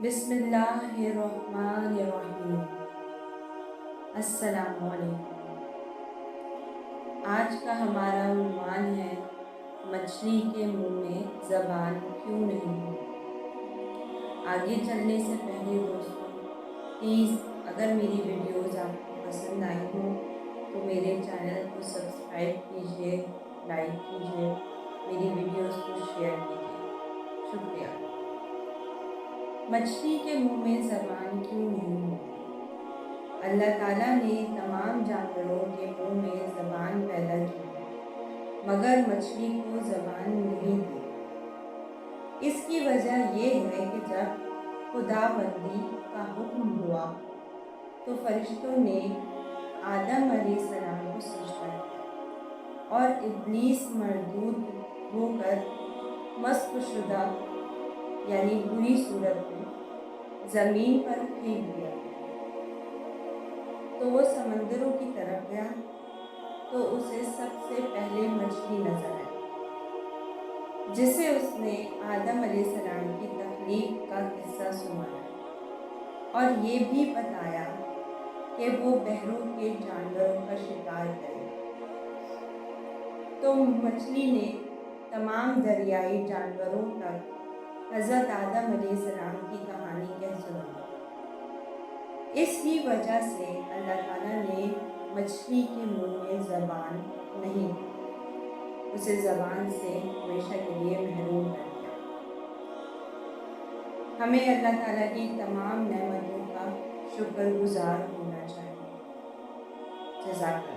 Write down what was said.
بسم اللہ الرحمن الرحیم۔ السلام علیکم۔ آج کا ہمارا عنوان ہے مچھلی کے منہ میں زبان کیوں نہیں ہوتی۔ آگے چلنے سے پہلے دوستوں پلیز اگر میری ویڈیوز آپ کو پسند آئی ہوں تو میرے چینل کو سبسکرائب کیجیے، لائک کیجیے، میری ویڈیوز کو شیئر کیجیے، شکریہ۔ مچھلی کے منہ میں زبان کیوں نہیں ہوتی؟ اللہ تعالیٰ نے تمام جانوروں کے منہ میں زبان پیدا کی مگر مچھلی کو زبان نہیں دی۔ اس کی وجہ یہ ہے کہ جب خداوندی کا حکم ہوا تو فرشتوں نے آدم علیہ السلام کو سجدہ کیا اور ابلیس مردود ہو کر مسخ شدہ یعنی بری صورت میں زمین پر پھینک دیا گیا۔ تو وہ سمندروں کی طرف گیا تو اسے سب سے پہلے مچھلی نظر آئی جسے اس نے آدم علیہ السلام کی تخلیق کا قصہ سنایا اور یہ بھی بتایا کہ وہ بحروں کے جانوروں کا شکار کرے۔ تو مچھلی نے تمام دریائی جانوروں تک حضرت آدم علیہ السلام کی کہانی کہہ سنائی۔ اس ہی وجہ سے اللہ تعالیٰ نے مچھلی کے منہ میں زبان نہیں دی، اسے زبان سے ہمیشہ کے لیے محروم کر دیا۔ ہمیں اللہ تعالیٰ کی تمام نعمتوں کا شکر گزار ہونا چاہیے۔ جزاک اللہ۔